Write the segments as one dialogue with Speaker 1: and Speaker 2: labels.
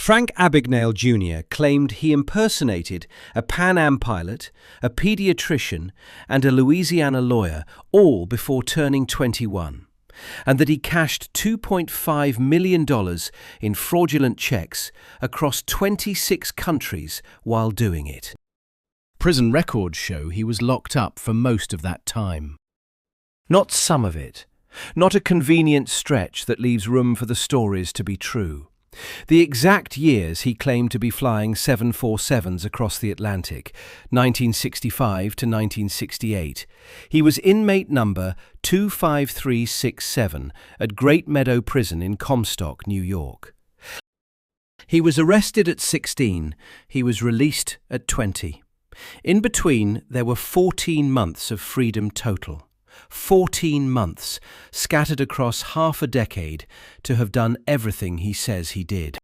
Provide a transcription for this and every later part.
Speaker 1: Frank Abagnale Jr. claimed he impersonated a Pan Am pilot, a pediatrician, and a Louisiana lawyer, all before turning 21, and that he cashed $2.5 million in fraudulent checks across 26 countries while doing it. Prison records show he was locked up for most of that time. Not some of it, not a convenient stretch that leaves room for the stories to be true. The exact years he claimed to be flying 747s across the Atlantic, 1965 to 1968. He was inmate number 25367 at Great Meadow Prison in Comstock, New York. He was arrested at 16. He was released at 20. In between, there were 14 months of freedom total. 14 months, scattered across half a decade, to have done everything he says he did.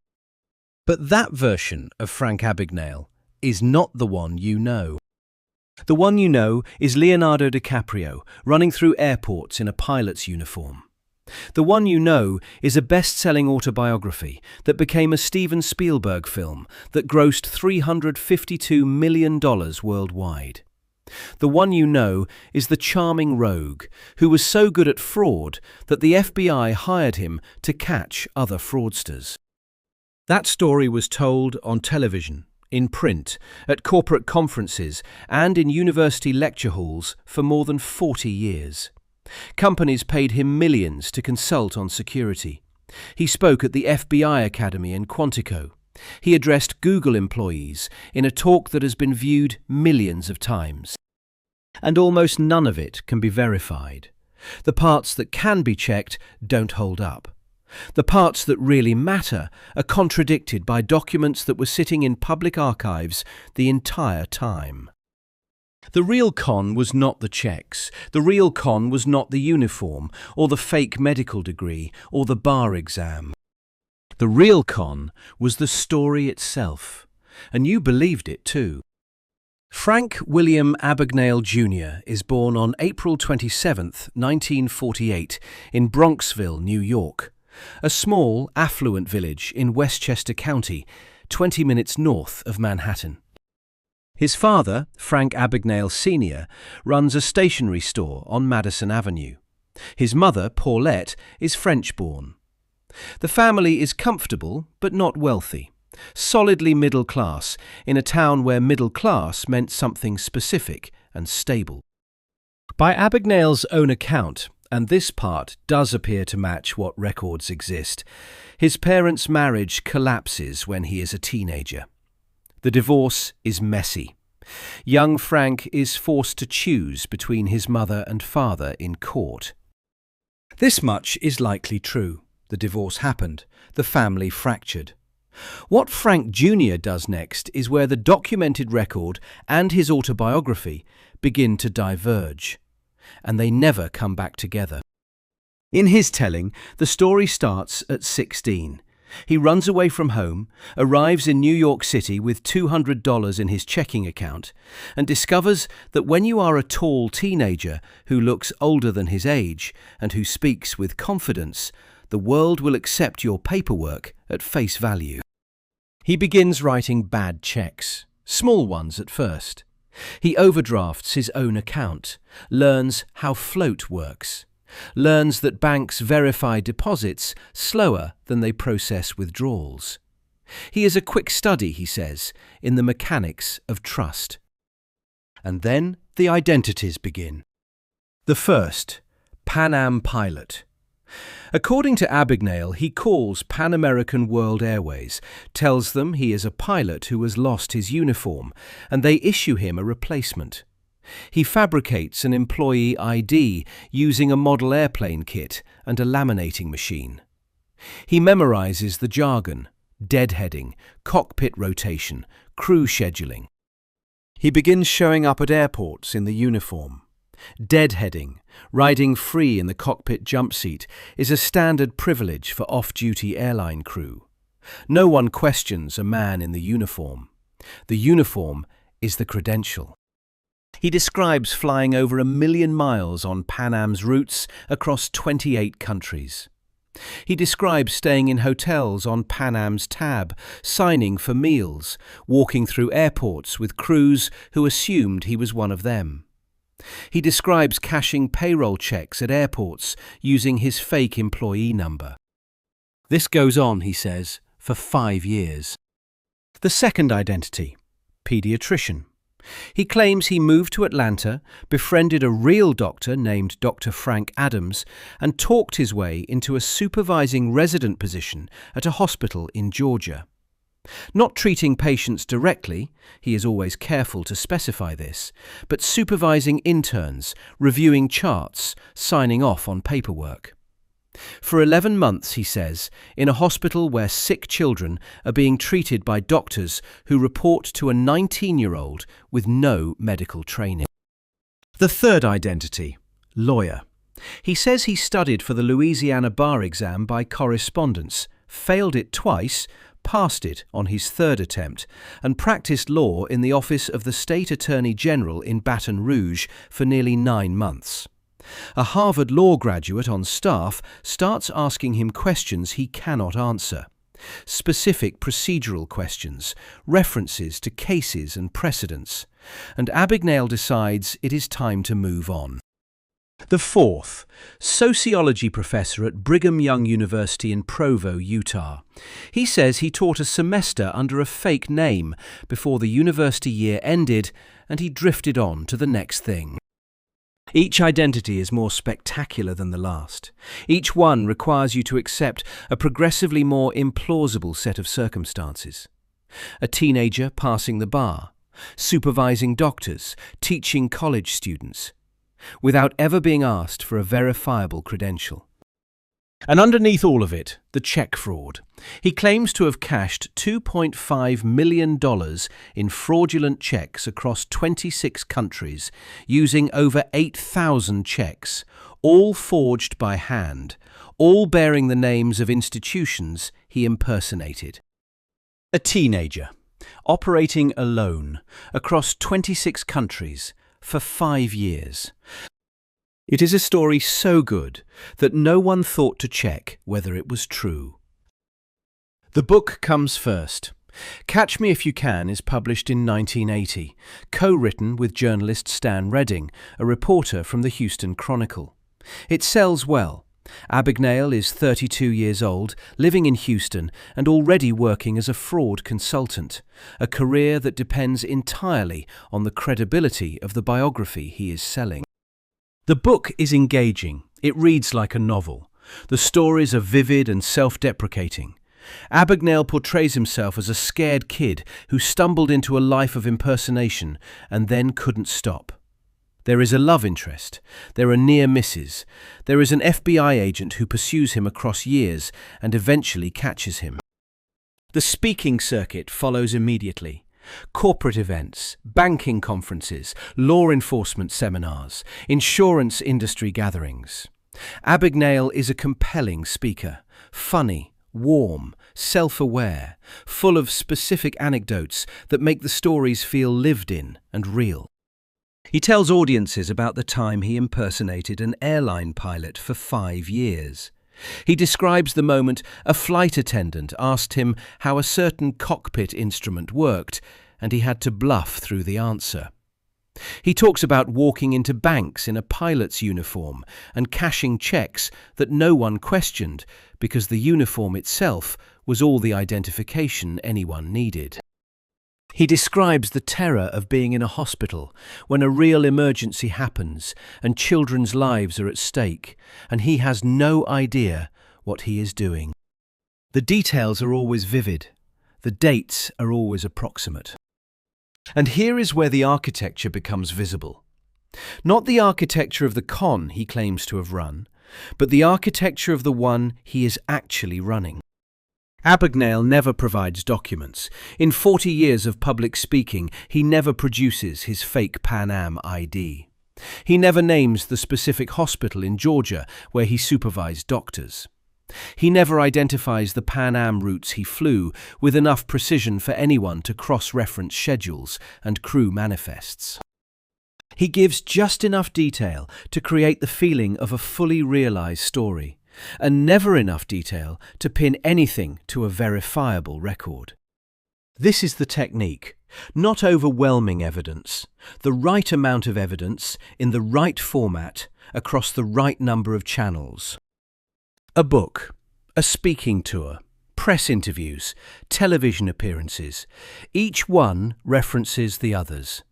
Speaker 1: But that version of Frank Abagnale is not the one you know. The one you know is Leonardo DiCaprio running through airports in a pilot's uniform. The one you know is a best-selling autobiography that became a Steven Spielberg film that grossed $352 million worldwide. The one you know is the charming rogue who was so good at fraud that the FBI hired him to catch other fraudsters. That story was told on television, in print, at corporate conferences, and in university lecture halls for more than 40 years. Companies paid him millions to consult on security. He spoke at the FBI Academy in Quantico. He addressed Google employees in a talk that has been viewed millions of times. And almost none of it can be verified. The parts that can be checked don't hold up. The parts that really matter are contradicted by documents that were sitting in public archives the entire time. The real con was not the checks. The real con was not the uniform, or the fake medical degree, or the bar exam. The real con was the story itself, and you believed it too. Frank William Abagnale Jr. is born on April 27, 1948, in Bronxville, New York, a small, affluent village in Westchester County, 20 minutes north of Manhattan. His father, Frank Abagnale Sr., runs a stationery store on Madison Avenue. His mother, Paulette, is French-born. The family is comfortable but not wealthy, solidly middle class in a town where middle class meant something specific and stable. By Abagnale's own account, and this part does appear to match what records exist, his parents' marriage collapses when he is a teenager. The divorce is messy. Young Frank is forced to choose between his mother and father in court. This much is likely true. The divorce happened. The family fractured. What Frank Jr. does next is where the documented record and his autobiography begin to diverge, and they never come back together. In his telling, the story starts at 16. He runs away from home, arrives in New York City with $200 in his checking account, and discovers that when you are a tall teenager who looks older than his age and who speaks with confidence, the world will accept your paperwork at face value. He begins writing bad checks, small ones at first. He overdrafts his own account, learns how float works, learns that banks verify deposits slower than they process withdrawals. He is a quick study, he says, in the mechanics of trust. And then the identities begin. The first, Pan Am pilot. According to Abagnale, he calls Pan American World Airways, tells them he is a pilot who has lost his uniform, and they issue him a replacement. He fabricates an employee ID using a model airplane kit and a laminating machine. He memorizes the jargon, deadheading, cockpit rotation, crew scheduling. He begins showing up at airports in the uniform. Deadheading, riding free in the cockpit jump seat, is a standard privilege for off-duty airline crew. No one questions a man in the uniform. The uniform is the credential. He describes flying over 1 million miles on Pan Am's routes across 28 countries. He describes staying in hotels on Pan Am's tab, signing for meals, walking through airports with crews who assumed he was one of them. He describes cashing payroll checks at airports using his fake employee number. This goes on, he says, for 5 years. The second identity, pediatrician. He claims he moved to Atlanta, befriended a real doctor named Dr. Frank Adams, and talked his way into a supervising resident position at a hospital in Georgia. Not treating patients directly, he is always careful to specify this, but supervising interns, reviewing charts, signing off on paperwork. For 11 months, he says, in a hospital where sick children are being treated by doctors who report to a 19-year-old with no medical training. The third identity, lawyer. He says he studied for the Louisiana bar exam by correspondence, failed it twice, passed it on his third attempt, and practiced law in the office of the State Attorney General in Baton Rouge for nearly 9 months. A Harvard law graduate on staff starts asking him questions he cannot answer. Specific procedural questions, references to cases and precedents, and Abagnale decides it is time to move on. The fourth, sociology professor at Brigham Young University in Provo, Utah. He says he taught a semester under a fake name before the university year ended, and he drifted on to the next thing. Each identity is more spectacular than the last. Each one requires you to accept a progressively more implausible set of circumstances. A teenager passing the bar, supervising doctors, teaching college students, without ever being asked for a verifiable credential. And underneath all of it, the check fraud. He claims to have cashed $2.5 million in fraudulent checks across 26 countries, using over 8,000 checks, all forged by hand, all bearing the names of institutions he impersonated. A teenager, operating alone, across 26 countries, for 5 years. It is a story so good that no one thought to check whether it was true. The book comes first. Catch Me If You Can is published in 1980, co-written with journalist Stan Redding, a reporter from the Houston Chronicle. It sells well. Abagnale is 32 years old, living in Houston and already working as a fraud consultant, a career that depends entirely on the credibility of the biography he is selling. The book is engaging. It reads like a novel. The stories are vivid and self-deprecating. Abagnale portrays himself as a scared kid who stumbled into a life of impersonation and then couldn't stop. There is a love interest. There are near misses. There is an FBI agent who pursues him across years and eventually catches him. The speaking circuit follows immediately. Corporate events, banking conferences, law enforcement seminars, insurance industry gatherings. Abagnale is a compelling speaker, funny, warm, self-aware, full of specific anecdotes that make the stories feel lived in and real. He tells audiences about the time he impersonated an airline pilot for 5 years. He describes the moment a flight attendant asked him how a certain cockpit instrument worked, and he had to bluff through the answer. He talks about walking into banks in a pilot's uniform and cashing checks that no one questioned because the uniform itself was all the identification anyone needed. He describes the terror of being in a hospital when a real emergency happens and children's lives are at stake, and he has no idea what he is doing. The details are always vivid. The dates are always approximate. And here is where the architecture becomes visible. Not the architecture of the con he claims to have run, but the architecture of the one he is actually running. Abagnale never provides documents. In 40 years of public speaking, he never produces his fake Pan Am ID. He never names the specific hospital in Georgia where he supervised doctors. He never identifies the Pan Am routes he flew with enough precision for anyone to cross-reference schedules and crew manifests. He gives just enough detail to create the feeling of a fully realized story, and never enough detail to pin anything to a verifiable record. This is the technique. Not overwhelming evidence, the right amount of evidence in the right format across the right number of channels. A book, a speaking tour, press interviews, television appearances. Each one references the others.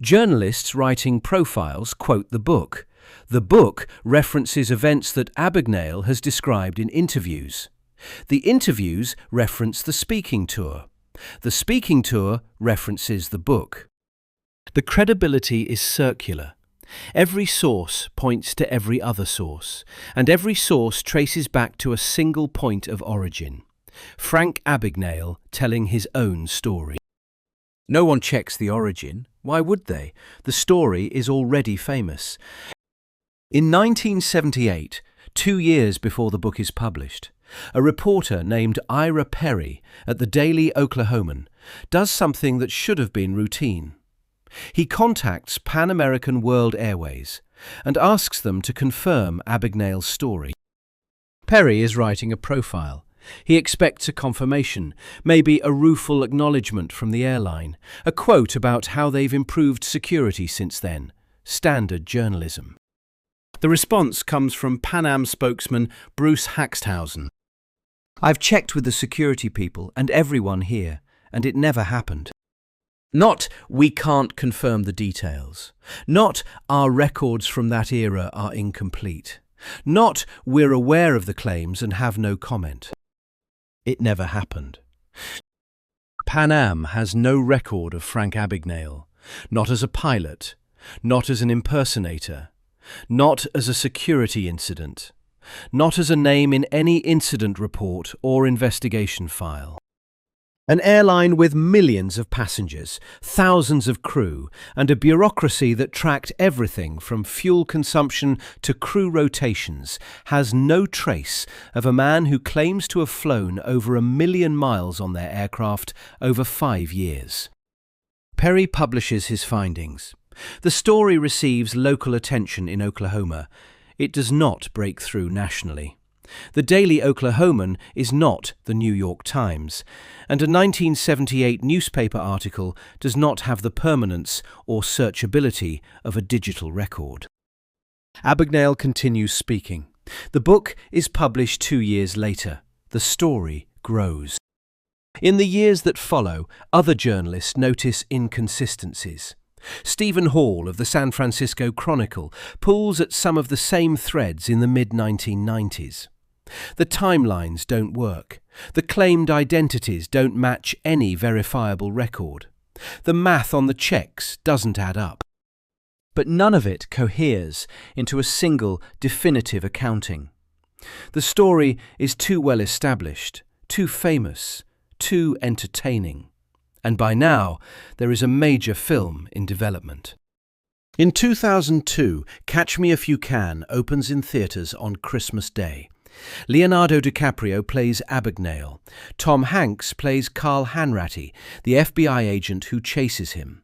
Speaker 1: Journalists writing profiles quote the book. The book references events that Abagnale has described in interviews. The interviews reference the speaking tour. The speaking tour references the book. The credibility is circular. Every source points to every other source, and every source traces back to a single point of origin. Frank Abagnale telling his own story. No one checks the origin. Why would they? The story is already famous. In 1978, 2 years before the book is published, a reporter named Ira Perry at the Daily Oklahoman does something that should have been routine. He contacts Pan American World Airways and asks them to confirm Abagnale's story. Perry is writing a profile. He expects a confirmation, maybe a rueful acknowledgement from the airline, a quote about how they've improved security since then. Standard journalism. The response comes from Pan Am spokesman Bruce Haxthausen. I've checked with the security people and everyone here, and it never happened. Not, we can't confirm the details. Not, our records from that era are incomplete. Not, we're aware of the claims and have no comment. It never happened. Pan Am has no record of Frank Abagnale, not as a pilot, not as an impersonator, not as a security incident, not as a name in any incident report or investigation file. An airline with millions of passengers, thousands of crew, and a bureaucracy that tracked everything from fuel consumption to crew rotations has no trace of a man who claims to have flown over 1 million miles on their aircraft over 5 years. Perry publishes his findings. The story receives local attention in Oklahoma. It does not break through nationally. The Daily Oklahoman is not the New York Times, and a 1978 newspaper article does not have the permanence or searchability of a digital record. Abagnale continues speaking. The book is published 2 years later. The story grows. In the years that follow, other journalists notice inconsistencies. Stephen Hall of the San Francisco Chronicle pulls at some of the same threads in the mid-1990s. The timelines don't work. The claimed identities don't match any verifiable record. The math on the checks doesn't add up. But none of it coheres into a single definitive accounting. The story is too well established, too famous, too entertaining. And by now, there is a major film in development. In 2002, Catch Me If You Can opens in theatres on Christmas Day. Leonardo DiCaprio plays Abagnale. Tom Hanks plays Carl Hanratty, the FBI agent who chases him.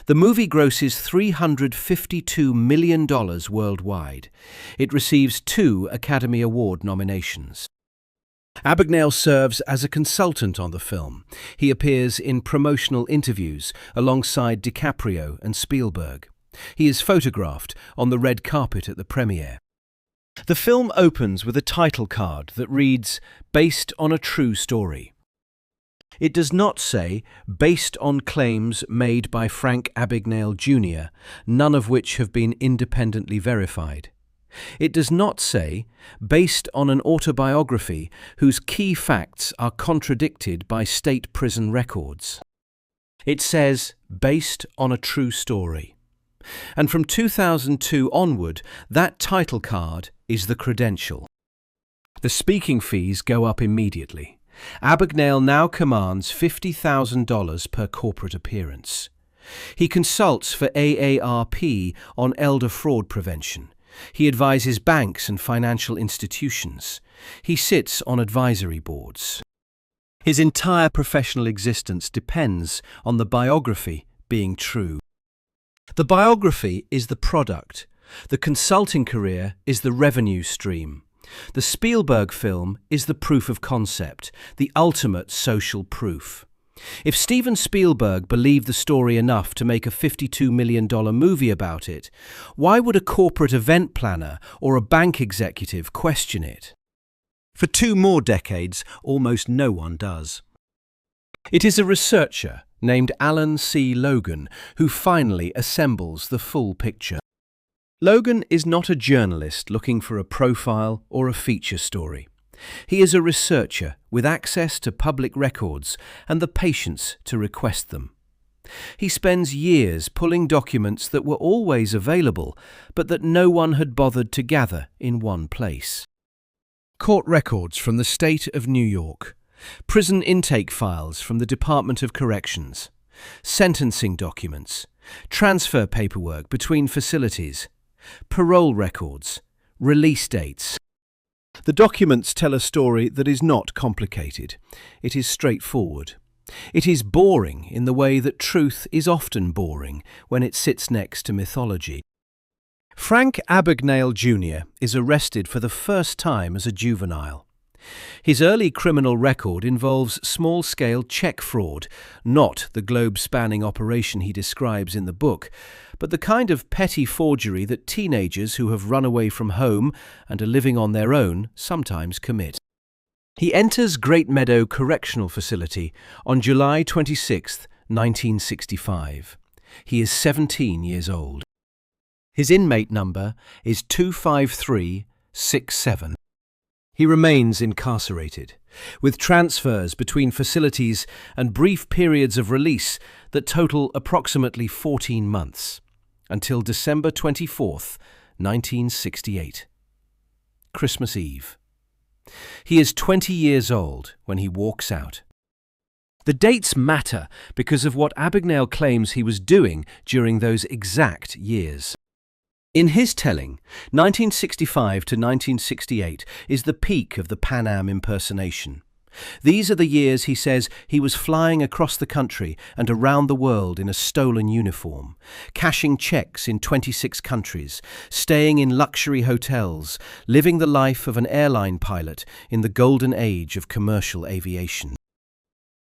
Speaker 1: The movie grosses $352 million worldwide. It receives 2 Academy Award nominations. Abagnale serves as a consultant on the film. He appears in promotional interviews alongside DiCaprio and Spielberg. He is photographed on the red carpet at the premiere. The film opens with a title card that reads, "Based on a true story." It does not say, "Based on claims made by Frank Abagnale Jr., none of which have been independently verified." It does not say, "Based on an autobiography whose key facts are contradicted by state prison records." It says, "Based on a true story." And from 2002 onward, that title card is the credential. The speaking fees go up immediately. Abagnale now commands $50,000 per corporate appearance. He consults for AARP on elder fraud prevention. He advises banks and financial institutions. He sits on advisory boards. His entire professional existence depends on the biography being true. The biography is the product. The consulting career is the revenue stream. The Spielberg film is the proof of concept, the ultimate social proof. If Steven Spielberg believed the story enough to make a $52 million movie about it, why would a corporate event planner or a bank executive question it? For 2 more decades, almost no one does. It is a researcher named Alan C. Logan who finally assembles the full picture. Logan is not a journalist looking for a profile or a feature story. He is a researcher with access to public records and the patience to request them. He spends years pulling documents that were always available, but that no one had bothered to gather in one place. Court records from the state of New York, prison intake files from the Department of Corrections, sentencing documents, transfer paperwork between facilities, parole records, release dates. The documents tell a story that is not complicated. It is straightforward. It is boring in the way that truth is often boring when it sits next to mythology. Frank Abagnale Jr. is arrested for the first time as a juvenile. His early criminal record involves small-scale check fraud, not the globe-spanning operation he describes in the book, but the kind of petty forgery that teenagers who have run away from home and are living on their own sometimes commit. He enters Great Meadow Correctional Facility on July 26, 1965. He is 17 years old. His inmate number is 25367. He remains incarcerated, with transfers between facilities and brief periods of release that total approximately 14 months, until December 24, 1968. Christmas Eve. He is 20 years old when he walks out. The dates matter because of what Abagnale claims he was doing during those exact years. In his telling, 1965 to 1968 is the peak of the Pan Am impersonation. These are the years, he says, he was flying across the country and around the world in a stolen uniform, cashing checks in 26 countries, staying in luxury hotels, living the life of an airline pilot in the golden age of commercial aviation.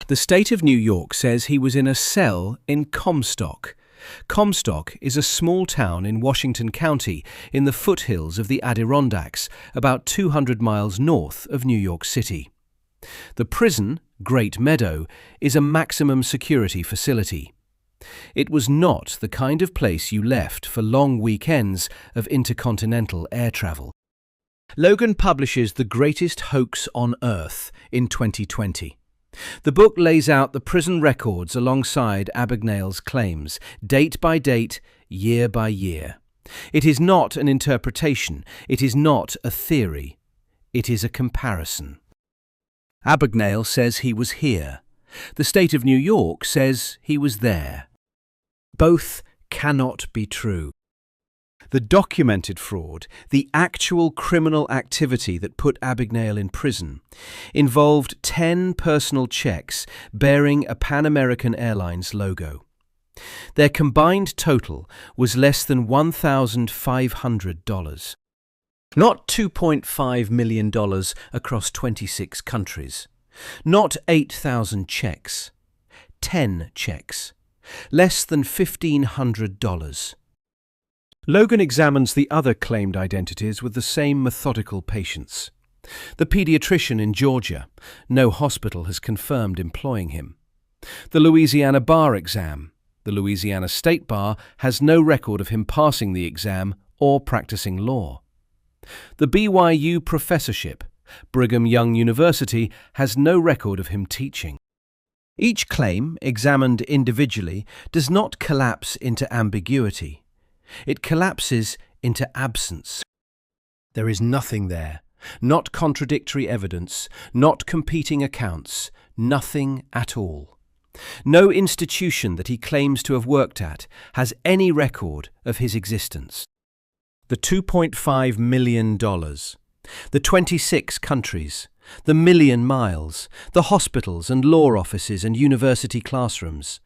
Speaker 1: The state of New York says he was in a cell in Comstock. Comstock is a small town in Washington County in the foothills of the Adirondacks, about 200 miles north of New York City. The prison, Great Meadow, is a maximum security facility. It was not the kind of place you left for long weekends of intercontinental air travel. Logan publishes The Greatest Hoax on Earth in 2020. The book lays out the prison records alongside Abagnale's claims, date by date, year by year. It is not an interpretation. It is not a theory. It is a comparison. Abagnale says he was here. The state of New York says he was there. Both cannot be true. The documented fraud, the actual criminal activity that put Abagnale in prison, involved 10 personal checks bearing a Pan American Airlines logo. Their combined total was less than $1,500. Not $2.5 million across 26 countries. Not 8,000 checks. 10 checks. Less than $1,500. Logan examines the other claimed identities with the same methodical patience. The pediatrician in Georgia. No hospital has confirmed employing him. The Louisiana bar exam. The Louisiana State Bar has no record of him passing the exam or practicing law. The BYU professorship. Brigham Young University has no record of him teaching. Each claim, examined individually, does not collapse into ambiguity. It collapses into absence. There is nothing there, not contradictory evidence, not competing accounts, nothing at all. No institution that he claims to have worked at has any record of his existence. The $2.5 million, the 26 countries, the million miles, the hospitals and law offices and university classrooms.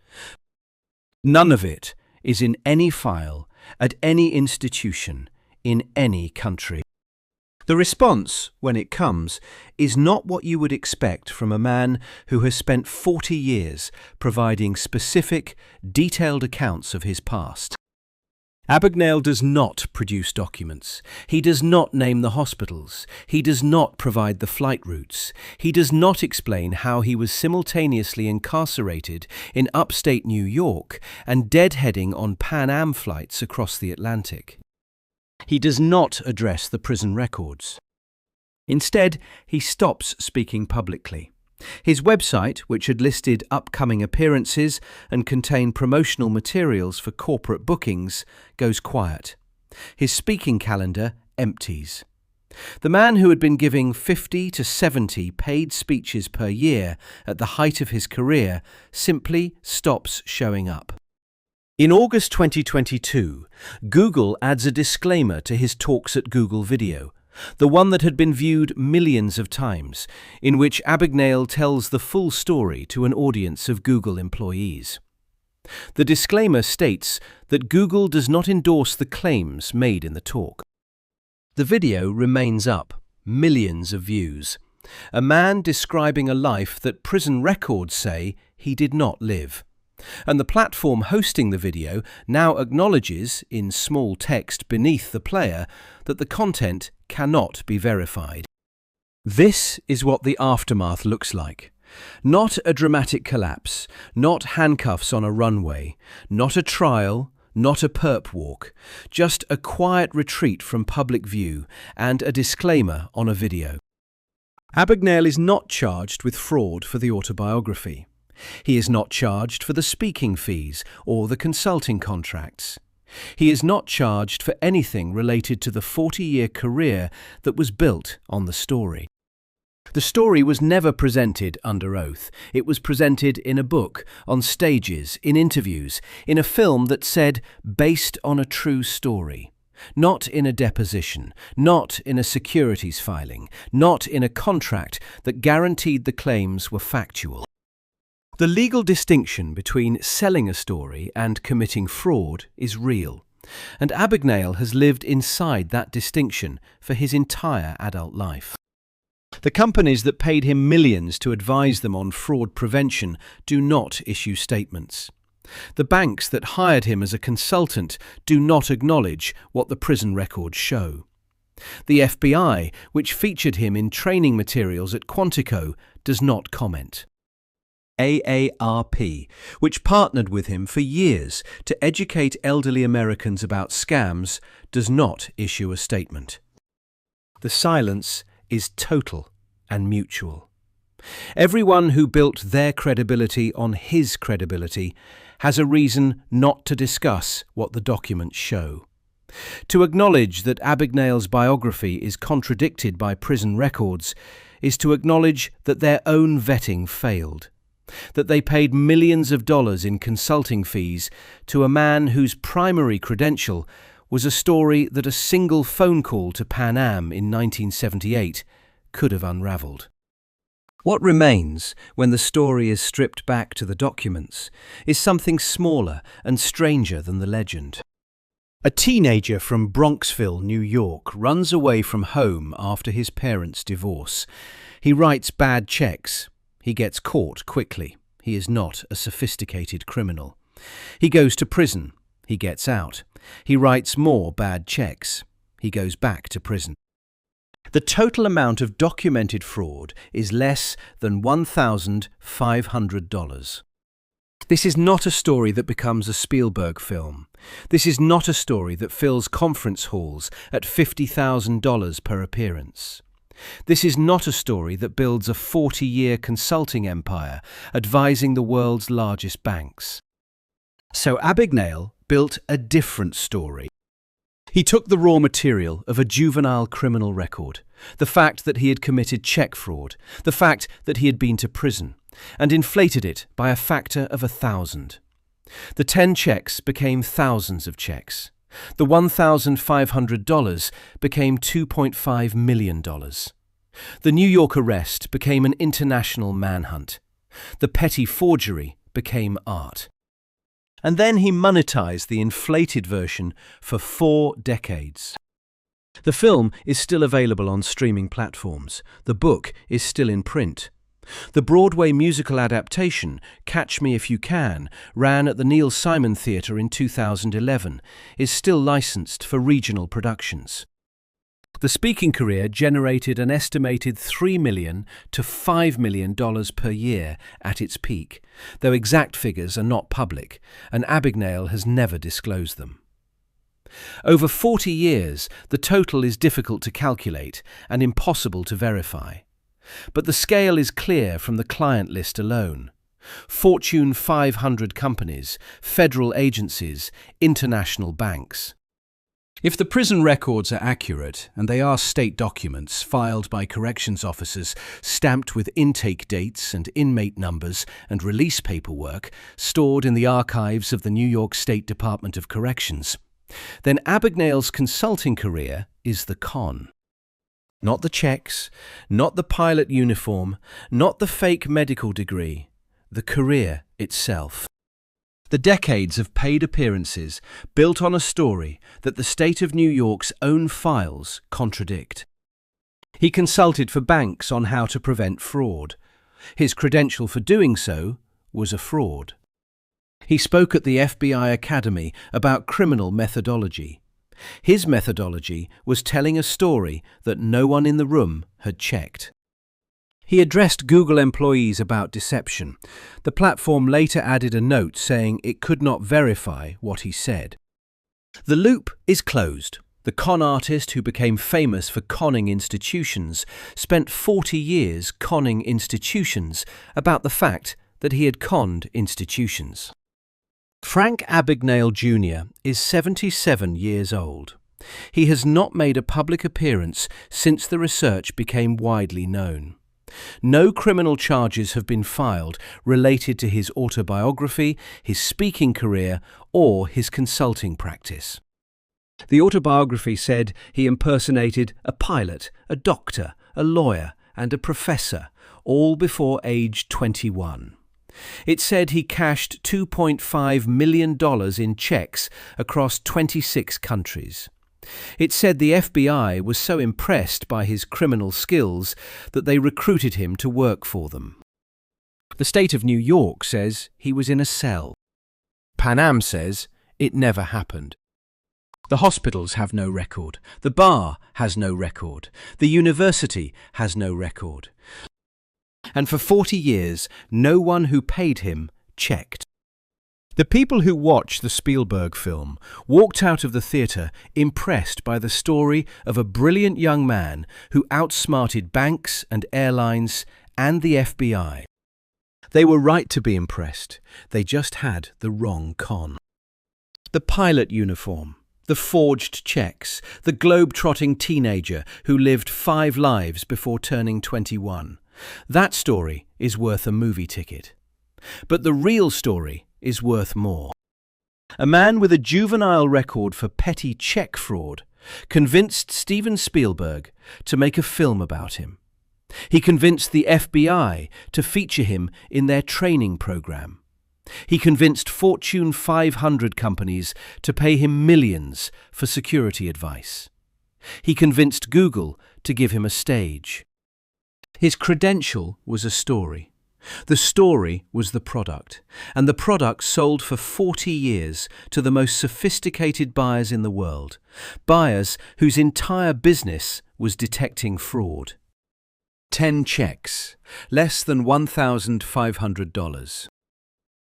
Speaker 1: None of it is in any file, at any institution, in any country. The response, when it comes, is not what you would expect from a man who has spent 40 years providing specific, detailed accounts of his past. Abagnale does not produce documents. He does not name the hospitals. He does not provide the flight routes. He does not explain how he was simultaneously incarcerated in upstate New York and deadheading on Pan Am flights across the Atlantic. He does not address the prison records. Instead, he stops speaking publicly. His website, which had listed upcoming appearances and contained promotional materials for corporate bookings, goes quiet. His speaking calendar empties. The man who had been giving 50 to 70 paid speeches per year at the height of his career simply stops showing up. In August 2022, Google adds a disclaimer to his talks at Google Video, the one that had been viewed millions of times, in which Abagnale tells the full story to an audience of Google employees. The disclaimer states that Google does not endorse the claims made in the talk. The video remains up, millions of views. A man describing a life that prison records say he did not live. And the platform hosting the video now acknowledges, in small text beneath the player, that the content cannot be verified. This is what the aftermath looks like. Not a dramatic collapse, not handcuffs on a runway, not a trial, not a perp walk, just a quiet retreat from public view and a disclaimer on a video. Abagnale is not charged with fraud for the autobiography. He is not charged for the speaking fees or the consulting contracts. He is not charged for anything related to the 40-year career that was built on the story. The story was never presented under oath. It was presented in a book, on stages, in interviews, in a film that said, based on a true story. Not in a deposition, not in a securities filing, not in a contract that guaranteed the claims were factual. The legal distinction between selling a story and committing fraud is real, and Abagnale has lived inside that distinction for his entire adult life. The companies that paid him millions to advise them on fraud prevention do not issue statements. The banks that hired him as a consultant do not acknowledge what the prison records show. The FBI, which featured him in training materials at Quantico, does not comment. AARP, which partnered with him for years to educate elderly Americans about scams, does not issue a statement. The silence is total and mutual. Everyone who built their credibility on his credibility has a reason not to discuss what the documents show. To acknowledge that Abagnale's biography is contradicted by prison records is to acknowledge that their own vetting failed, that they paid millions of dollars in consulting fees to a man whose primary credential was a story that a single phone call to Pan Am in 1978 could have unravelled. What remains when the story is stripped back to the documents is something smaller and stranger than the legend. A teenager from Bronxville, New York, runs away from home after his parents' divorce. He writes bad checks. He gets caught quickly. He is not a sophisticated criminal. He goes to prison. He gets out. He writes more bad checks. He goes back to prison. The total amount of documented fraud is less than $1,500. This is not a story that becomes a Spielberg film. This is not a story that fills conference halls at $50,000 per appearance. This is not a story that builds a 40-year consulting empire advising the world's largest banks. So Abagnale built a different story. He took the raw material of a juvenile criminal record, the fact that he had committed check fraud, the fact that he had been to prison, and inflated it by a factor of 1,000. The 10 checks became thousands of checks. The $1,500 became $2.5 million. The New York arrest became an international manhunt. The petty forgery became art. And then he monetized the inflated version for 4 decades. The film is still available on streaming platforms. The book is still in print. The Broadway musical adaptation, Catch Me If You Can, ran at the Neil Simon Theatre in 2011, is still licensed for regional productions. The speaking career generated an estimated $3 million to $5 million per year at its peak, though exact figures are not public, and Abagnale has never disclosed them. Over 40 years, the total is difficult to calculate and impossible to verify. But the scale is clear from the client list alone. Fortune 500 companies, federal agencies, international banks. If the prison records are accurate, and they are state documents filed by corrections officers stamped with intake dates and inmate numbers and release paperwork stored in the archives of the New York State Department of Corrections, then Abagnale's consulting career is the con. Not the checks, not the pilot uniform, not the fake medical degree, the career itself. The decades of paid appearances built on a story that the state of New York's own files contradict. He consulted for banks on how to prevent fraud. His credential for doing so was a fraud. He spoke at the FBI Academy about criminal methodology. His methodology was telling a story that no one in the room had checked. He addressed Google employees about deception. The platform later added a note saying it could not verify what he said. The loop is closed. The con artist who became famous for conning institutions spent 40 years conning institutions about the fact that he had conned institutions. Frank Abagnale Jr. is 77 years old. He has not made a public appearance since the research became widely known. No criminal charges have been filed related to his autobiography, his speaking career, or his consulting practice. The autobiography said he impersonated a pilot, a doctor, a lawyer, and a professor, all before age 21. It said he cashed $2.5 million in checks across 26 countries. It said the FBI was so impressed by his criminal skills that they recruited him to work for them. The state of New York says he was in a cell. Pan Am says it never happened. The hospitals have no record. The bar has no record. The university has no record. And for 40 years, no one who paid him checked. The people who watched the Spielberg film walked out of the theatre impressed by the story of a brilliant young man who outsmarted banks and airlines and the FBI. They were right to be impressed. They just had the wrong con. The pilot uniform, the forged checks, the globe-trotting teenager who lived 5 lives before turning 21. That story is worth a movie ticket. But the real story is worth more. A man with a juvenile record for petty check fraud convinced Steven Spielberg to make a film about him. He convinced the FBI to feature him in their training program. He convinced Fortune 500 companies to pay him millions for security advice. He convinced Google to give him a stage. His credential was a story. The story was the product, and the product sold for 40 years to the most sophisticated buyers in the world, buyers whose entire business was detecting fraud. 10 checks, less than $1,500.